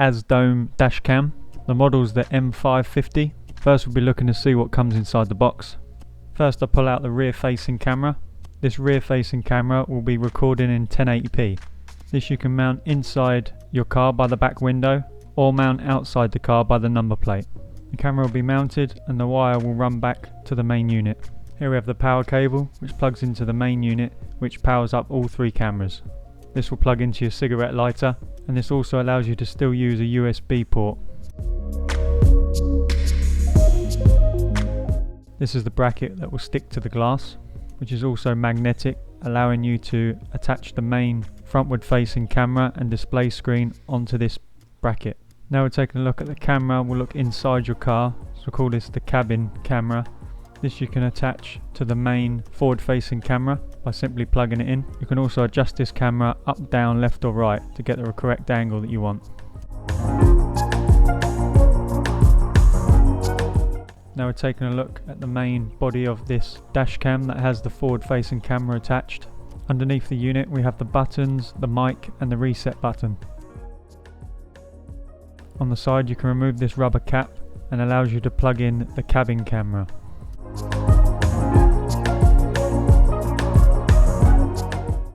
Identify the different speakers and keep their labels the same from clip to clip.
Speaker 1: AZDOME Dashcam. The model's the M550. First we'll be looking to see what comes inside the box. First I pull out the rear facing camera. This rear facing camera will be recording in 1080p. This you can mount inside your car by the back window or mount outside the car by the number plate. The camera will be mounted and the wire will run back to the main unit. Here we have the power cable which plugs into the main unit, which powers up all three cameras. This will plug into your cigarette lighter, and this also allows you to still use a USB port. This is the bracket that will stick to the glass, which is also magnetic, allowing you to attach the main frontward facing camera and display screen onto this bracket. Now we're taking a look at the camera. We'll look inside your car, so we'll call this the cabin camera. This you can attach to the main forward facing camera by simply plugging it in. You can also adjust this camera up, down, left or right to get the correct angle that you want. Now we're taking a look at the main body of this dash cam that has the forward facing camera attached. Underneath the unit we have the buttons, the mic and the reset button. On the side you can remove this rubber cap and allows you to plug in the cabin camera.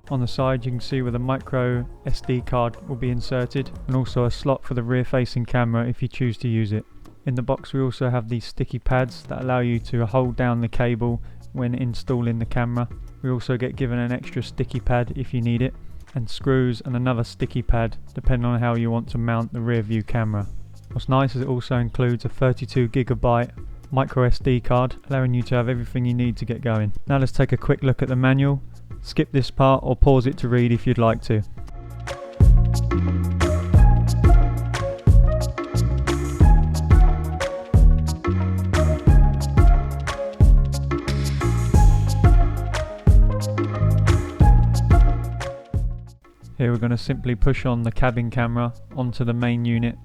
Speaker 1: On the side you can see where the micro SD card will be inserted, and also a slot for the rear facing camera if you choose to use it. In the box we also have these sticky pads that allow you to hold down the cable when installing the camera. We also get given an extra sticky pad if you need it, and screws and another sticky pad depending on how you want to mount the rear view camera. What's nice is it also includes a 32GB micro SD card, allowing you to have everything you need to get going. Now let's take a quick look at the manual. Skip this part or pause it to read if you'd like to. Here we're going to simply push on the cabin camera onto the main unit.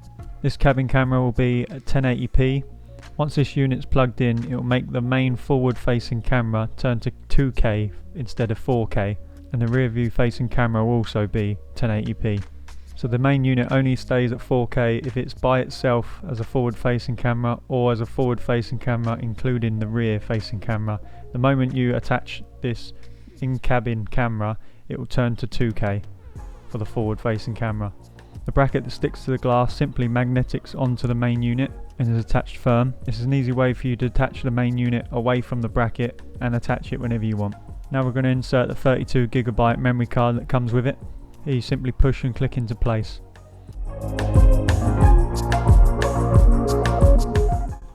Speaker 1: This cabin camera will be at 1080p. Once this unit's plugged in, it will make the main forward facing camera turn to 2K instead of 4K, and the rear view facing camera will also be 1080p. So the main unit only stays at 4K if it's by itself as a forward facing camera or as a forward facing camera including the rear facing camera. The moment you attach this in-cabin camera, it will turn to 2K for the forward facing camera. The bracket that sticks to the glass simply magnetics onto the main unit and is attached firm. This is an easy way for you to detach the main unit away from the bracket and attach it whenever you want. Now we're going to insert the 32GB memory card that comes with it. Here you simply push and click into place.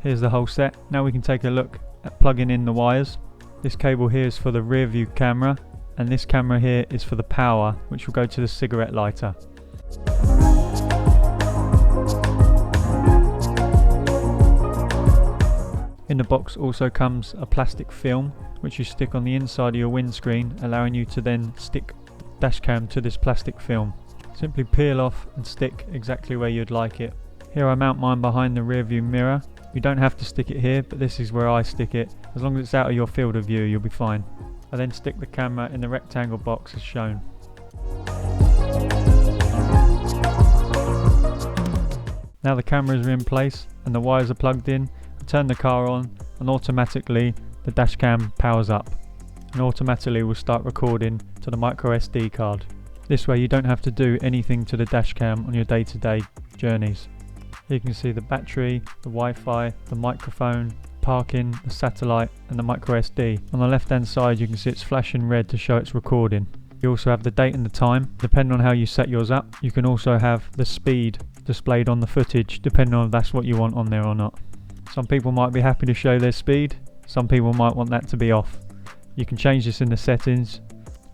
Speaker 1: Here's the whole set. Now we can take a look at plugging in the wires. This cable here is for the rear view camera, and this camera here is for the power, which will go to the cigarette lighter. In the box also comes a plastic film which you stick on the inside of your windscreen, allowing you to then stick the dashcam to this plastic film. Simply peel off and stick exactly where you'd like it. Here I mount mine behind the rear view mirror. You don't have to stick it here, but this is where I stick it. As long as it's out of your field of view, you'll be fine. I then stick the camera in the rectangle box as shown. Now the cameras are in place and the wires are plugged in, I turn the car on and automatically the dashcam powers up and automatically will start recording to the micro SD card. This way you don't have to do anything to the dashcam on your day-to-day journeys. Here you can see the battery, the Wi-Fi, the microphone, parking, the satellite and the micro SD. On the left hand side you can see it's flashing red to show it's recording. You also have the date and the time. Depending on how you set yours up, you can also have the speed displayed on the footage, depending on if that's what you want on there or not. Some people might be happy to show their speed, some people might want that to be off. You can change this in the settings,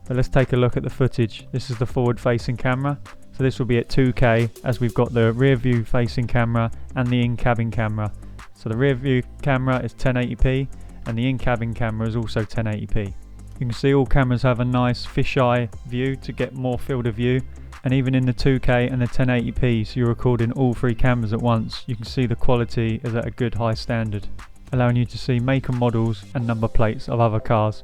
Speaker 1: but let's take a look at the footage. This is the forward facing camera, so this will be at 2K as we've got the rear view facing camera and the in-cabin camera. So the rear view camera is 1080p and the in-cabin camera is also 1080p. You can see all cameras have a nice fisheye view to get more field of view, and even in the 2K and the 1080p, so you're recording all three cameras at once, you can see the quality is at a good high standard, allowing you to see make and models and number plates of other cars.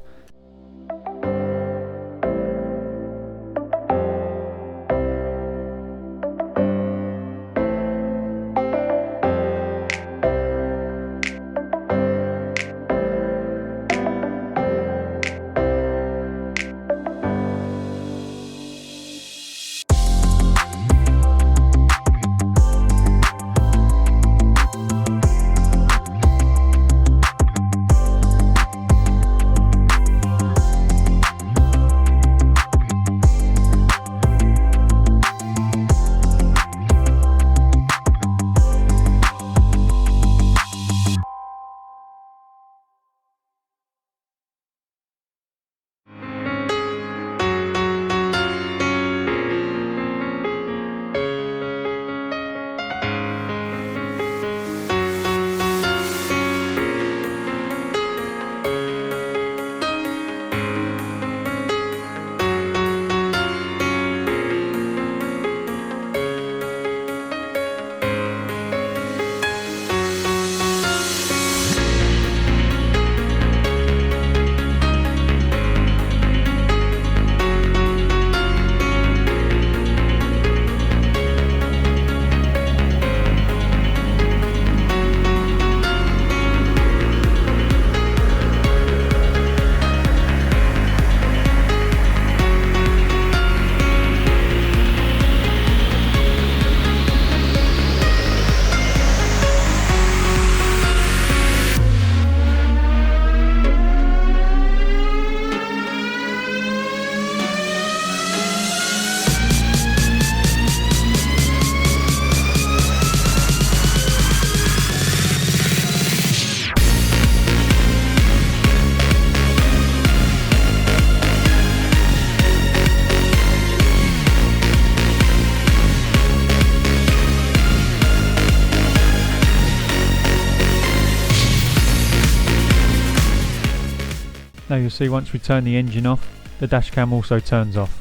Speaker 1: Now you'll see once we turn the engine off, the dash cam also turns off.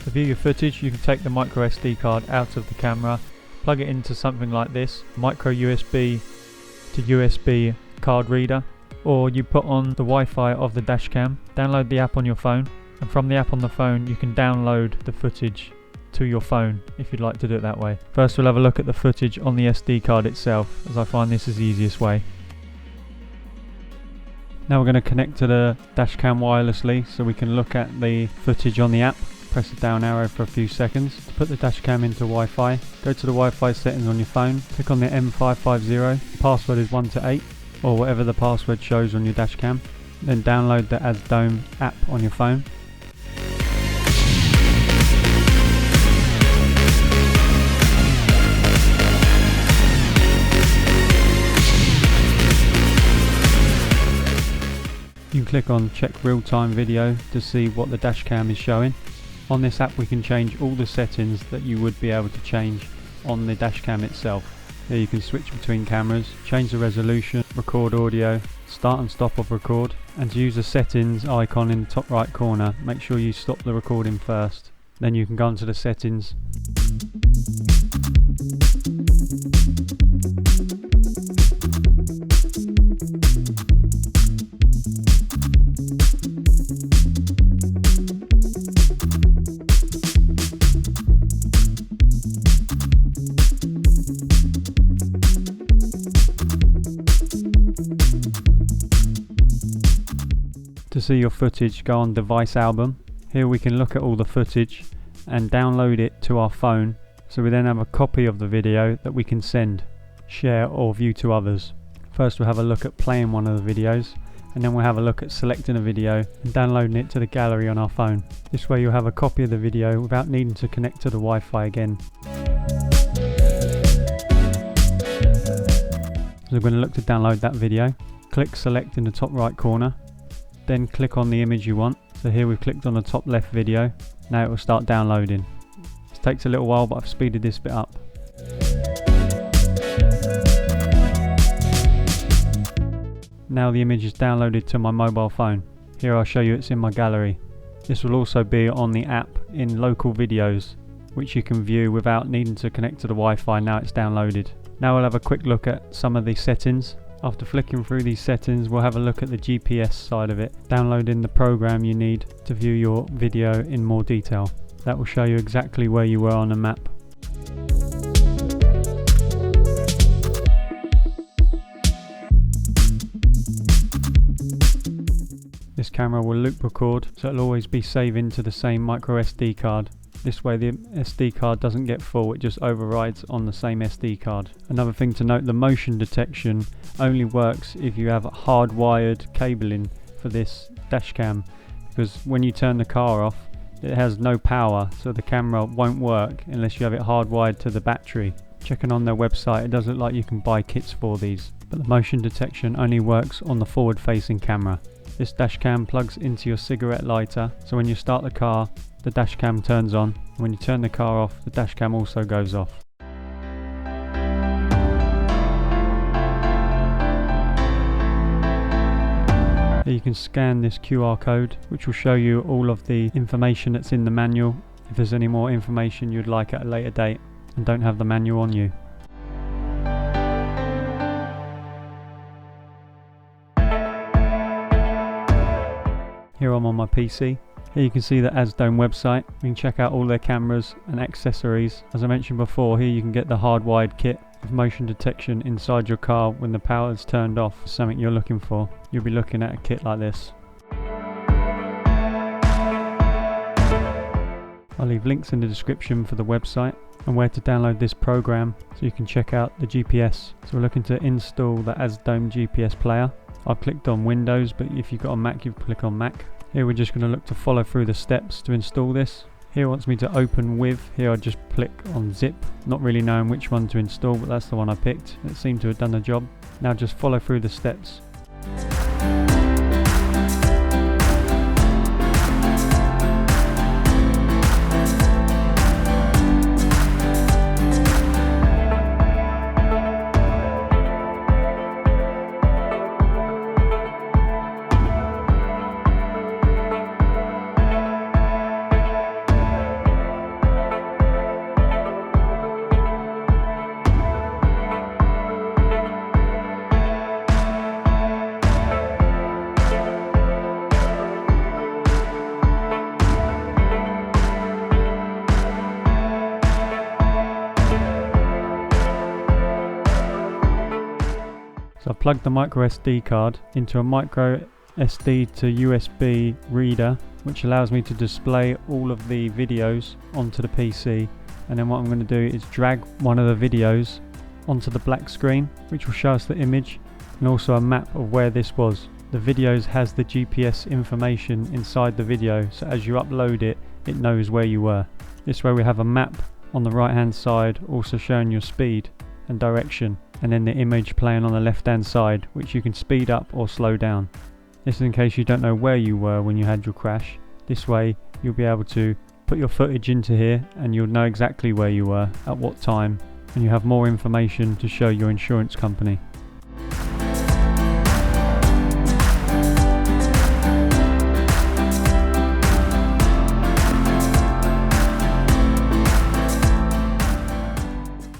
Speaker 1: To view your footage, you can take the micro SD card out of the camera, plug it into something like this, micro USB to USB card reader, or you put on the Wi-Fi of the Dashcam, download the app on your phone, and from the app on the phone you can download the footage to your phone if you'd like to do it that way. First we'll have a look at the footage on the SD card itself, as I find this is the easiest way. Now we're going to connect to the Dashcam wirelessly so we can look at the footage on the app. Press the down arrow for a few seconds. To put the Dashcam into Wi-Fi, go to the Wi-Fi settings on your phone, click on the M550, the password is 1 to 8, or whatever the password shows on your Dashcam. Then download the AZDOME app on your phone. You can click on check real-time video to see what the Dashcam is showing. On this app we can change all the settings that you would be able to change on the Dashcam itself. There you can switch between cameras, change the resolution, record audio, start and stop of record, and to use the settings icon in the top right corner, make sure you stop the recording first. Then you can go into the settings. To see your footage, go on Device Album. Here we can look at all the footage and download it to our phone, so we then have a copy of the video that we can send, share or view to others. First we'll have a look at playing one of the videos, and then we'll have a look at selecting a video and downloading it to the gallery on our phone. This way you'll have a copy of the video without needing to connect to the Wi-Fi again. So we're going to look to download that video. Click select in the top right corner. Then click on the image you want. So here we've clicked on the top left video. Now it will start downloading. This takes a little while, but I've speeded this bit up. Now the image is downloaded to my mobile phone. Here I'll show you it's in my gallery. This will also be on the app in local videos, which you can view without needing to connect to the Wi-Fi now it's downloaded. Now we'll have a quick look at some of the settings. After flicking through these settings, we'll have a look at the GPS side of it, downloading the program you need to view your video in more detail. That will show you exactly where you were on the map. This camera will loop record, so it'll always be saving to the same micro SD card. This way the SD card doesn't get full, it just overrides on the same SD card. Another thing to note, the motion detection only works if you have hardwired cabling for this Dashcam, because when you turn the car off it has no power, so the camera won't work unless you have it hardwired to the battery. Checking on their website, it does look like you can buy kits for these, but the motion detection only works on the forward facing camera. This Dashcam plugs into your cigarette lighter, so when you start the car the Dashcam turns on, and when you turn the car off the Dashcam also goes off. Here you can scan this QR code, which will show you all of the information that's in the manual. If there's any more information you'd like at a later date and don't have the manual on you. Here I'm on my PC. Here you can see the AZDOME website. You can check out all their cameras and accessories. As I mentioned before, here you can get the hardwired kit with motion detection inside your car when the power is turned off. Something you're looking for. You'll be looking at a kit like this. I'll leave links in the description for the website and where to download this program so you can check out the GPS. So we're looking to install the AZDOME GPS player. I've clicked on Windows, but if you've got a Mac you click on Mac. Here we're just going to look to follow through the steps to install this. Here it wants me to open with. Here I just click on zip, not really knowing which one to install, but that's the one I picked. It seemed to have done the job. Now just follow through the steps. So I've plugged the micro SD card into a micro SD to USB reader, which allows me to display all of the videos onto the PC, and then what I'm going to do is drag one of the videos onto the black screen, which will show us the image and also a map of where this was. The videos has the GPS information inside the video, so as you upload it, it knows where you were. This way we have a map on the right hand side also showing your speed and direction, and then the image playing on the left hand side, which you can speed up or slow down. This is in case you don't know where you were when you had your crash. This way you'll be able to put your footage into here and you'll know exactly where you were at what time, and you have more information to show your insurance company.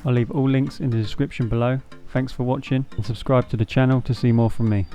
Speaker 1: I'll leave all links in the description below. Thanks for watching and subscribe to the channel to see more from me.